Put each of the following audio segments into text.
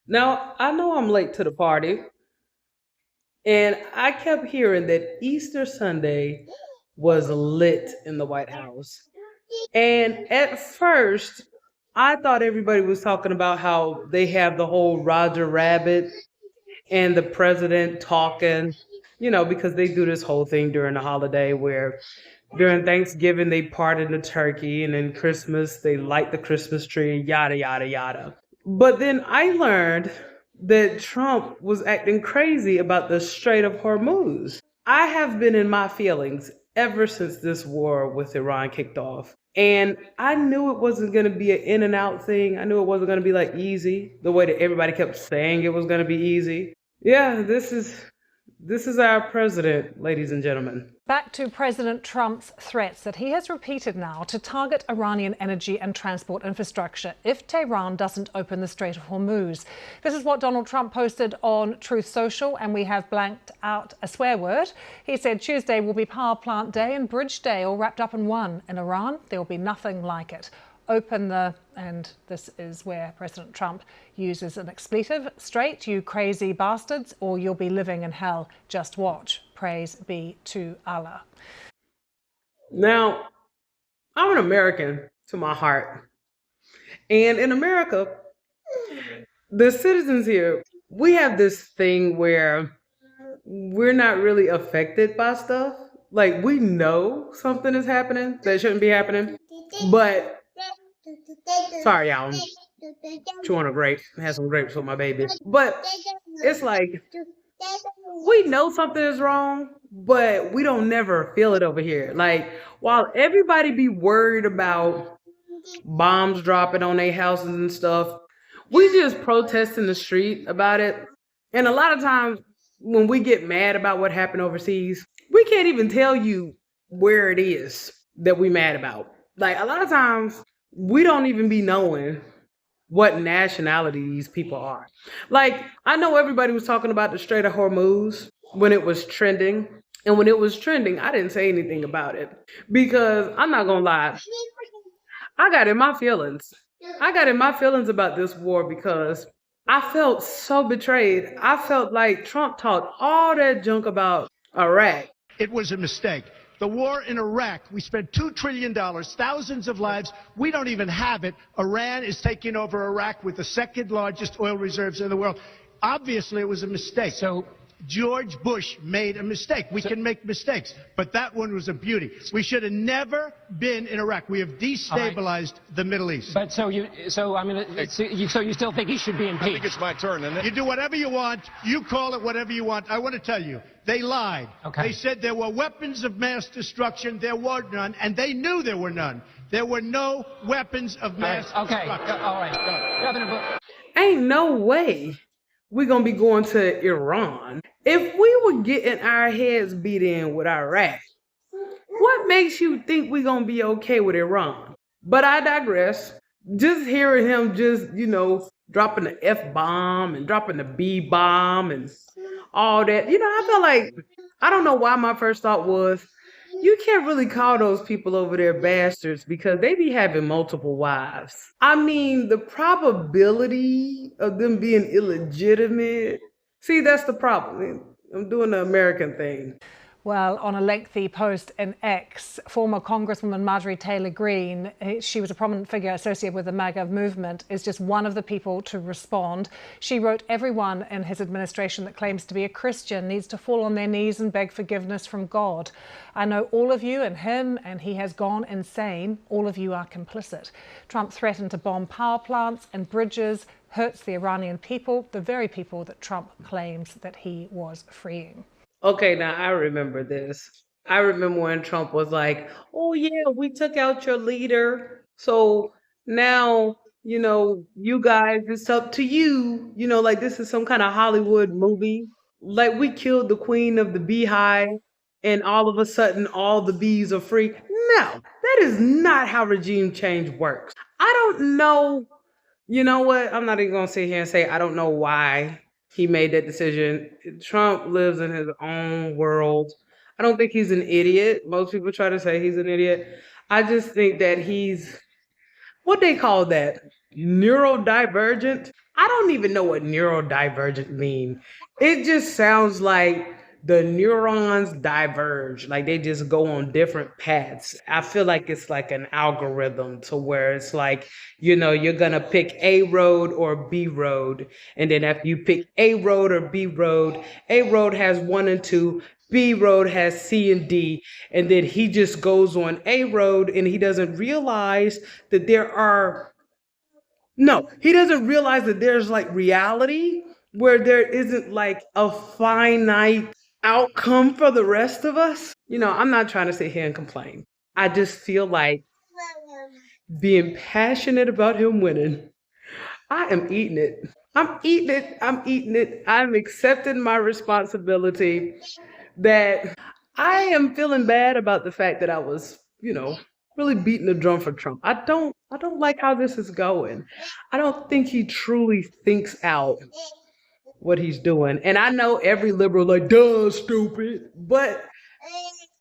Now, I know I'm late to the party, and I kept hearing that Easter Sunday was lit in the White House. And at first, I thought everybody was talking about how they have the whole Roger Rabbit and the president talking, because they do this whole thing during the holiday where during Thanksgiving they pardon the turkey and then Christmas they light the Christmas tree, yada, yada, yada. But then I learned that Trump was acting crazy about the Strait of Hormuz. I have been in my feelings ever since this war with Iran kicked off. And I knew it wasn't going to be an in and out thing. I knew it wasn't going to be like easy, the way that everybody kept saying it was going to be easy. Yeah, this is our president, ladies and gentlemen. Back to President Trump's threats that he has repeated now to target Iranian energy and transport infrastructure if Tehran doesn't open the Strait of Hormuz. This is what Donald Trump posted on Truth Social, and we have blanked out a swear word. He said Tuesday will be Power Plant Day and Bridge Day all wrapped up in one. In Iran, there will be nothing like it. Open the, and this is where President Trump uses an expletive, straight, you crazy bastards, or you'll be living in hell. Just watch. Praise be to Allah. Now, I'm an American to my heart. And in America, the citizens here, we have this thing where we're not really affected by stuff. Like, we know something is happening that shouldn't be happening. But, sorry, y'all. I'm chewing a grape. I had some grapes with my baby. But it's like, we know something is wrong, but we don't never feel it over here. Like, while everybody be worried about bombs dropping on their houses and stuff, we just protest in the street about it. And a lot of times when we get mad about what happened overseas, we can't even tell you where it is that we mad about. Like, a lot of times we don't even be knowing what nationality these people are. Like, I know everybody was talking about the Strait of Hormuz when it was trending. And when it was trending, I didn't say anything about it because I'm not going to lie. I got in my feelings. I got in my feelings about this war because I felt so betrayed. I felt like Trump talked all that junk about Iraq. It was a mistake. The war in Iraq, we spent $2 trillion, thousands of lives. We don't even have it. Iran is taking over Iraq with the second largest oil reserves in the world. Obviously, it was a mistake. So George Bush made a mistake. We can make mistakes, but that one was a beauty. We should have never been in Iraq. We have destabilized the Middle East. But so you still think he should be impeached? I think it's my turn, isn't it? You do whatever you want. You call it whatever you want. I want to tell you, they lied. Okay. They said there were weapons of mass destruction. There were none, and they knew there were none. There were no weapons of mass destruction. All right. Governor, Ain't no way we're going to be going to Iran. If we were getting our heads beat in with Iraq, what makes you think we're going to be okay with Iran? But I digress. Just hearing him dropping the F-bomb and dropping the B-bomb and all that, I felt like, I don't know why my first thought was, you can't really call those people over there bastards because they be having multiple wives. I mean, the probability of them being illegitimate, see, that's the problem. I'm doing the American thing. Well, on a lengthy post in X, former Congresswoman Marjorie Taylor Greene, she was a prominent figure associated with the MAGA movement, is just one of the people to respond. She wrote, everyone in his administration that claims to be a Christian needs to fall on their knees and beg forgiveness from God. I know all of you and him, and he has gone insane. All of you are complicit. Trump threatened to bomb power plants and bridges, hurts the Iranian people, the very people that Trump claims that he was freeing. Okay, now I remember this. I remember when Trump was like, oh, yeah, we took out your leader. So now, you guys, it's up to you. Like this is some kind of Hollywood movie. Like we killed the queen of the beehive and all of a sudden all the bees are free. No, that is not how regime change works. I don't know. You know what? I'm not even going to sit here and say I don't know why he made that decision. Trump lives in his own world. I don't think he's an idiot. Most people try to say he's an idiot. I just think that he's, what they call that, neurodivergent. I don't even know what neurodivergent mean. It just sounds like the neurons diverge, like they just go on different paths. I feel like it's like an algorithm to where it's like, you're gonna pick A road or B road. And then after you pick A road or B road, A road has one and two, B road has C and D. And then he just goes on A road and he doesn't realize that there are no, he doesn't realize that there's like reality where there isn't like a finite outcome for the rest of us. I'm not trying to sit here and complain. I just feel like being passionate about him winning, I am eating it. I'm eating it. I'm eating it. I'm accepting my responsibility that I am feeling bad about the fact that I was, really beating the drum for Trump. I don't like how this is going. I don't think he truly thinks out what he's doing. And I know every liberal like, duh, stupid. But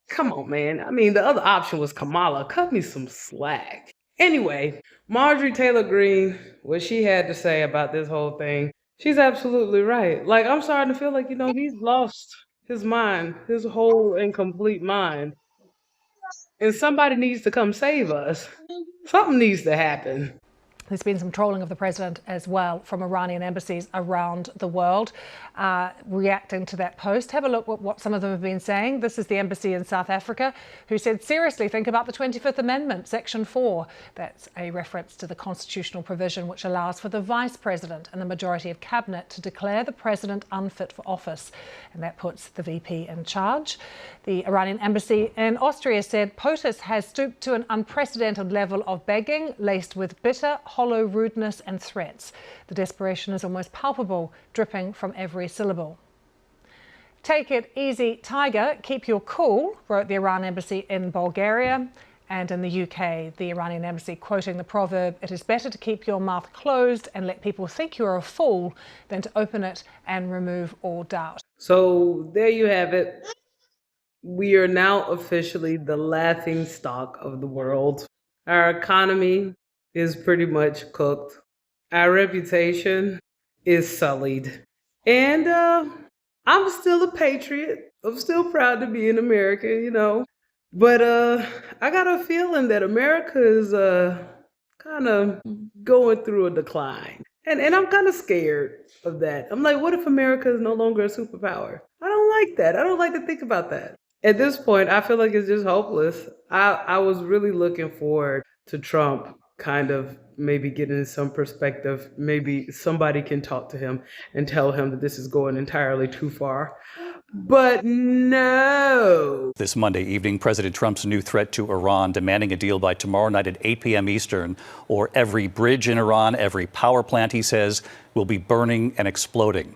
come on, man. I mean, the other option was Kamala. Cut me some slack. Anyway, Marjorie Taylor Greene, what she had to say about this whole thing, she's absolutely right. Like, I'm starting to feel like, he's lost his mind, his whole and complete mind. And somebody needs to come save us. Something needs to happen. There's been some trolling of the president as well from Iranian embassies around the world reacting to that post. Have a look at what some of them have been saying. This is the embassy in South Africa who said, seriously, think about the 25th Amendment, Section 4. That's a reference to the constitutional provision which allows for the vice president and the majority of cabinet to declare the president unfit for office. And that puts the VP in charge. The Iranian embassy in Austria said POTUS has stooped to an unprecedented level of begging laced with bitter, hollow rudeness and threats. The desperation is almost palpable, dripping from every syllable. Take it easy, Tiger. Keep your cool, wrote the Iran embassy in Bulgaria. And in the UK, the Iranian embassy quoting the proverb, it is better to keep your mouth closed and let people think you're a fool than to open it and remove all doubt. So there you have it. We are now officially the laughing stock of the world. Our economy is pretty much cooked. Our reputation is sullied. And I'm still a patriot. I'm still proud to be an American, But I got a feeling that America is kind of going through a decline. And I'm kind of scared of that. I'm like, what if America is no longer a superpower? I don't like that. I don't like to think about that. At this point, I feel like it's just hopeless. I was really looking forward to Trump kind of maybe getting some perspective. Maybe somebody can talk to him and tell him that this is going entirely too far. But no. This Monday evening, President Trump's new threat to Iran, demanding a deal by tomorrow night at 8 p.m. Eastern, or every bridge in Iran, every power plant, he says, will be burning and exploding.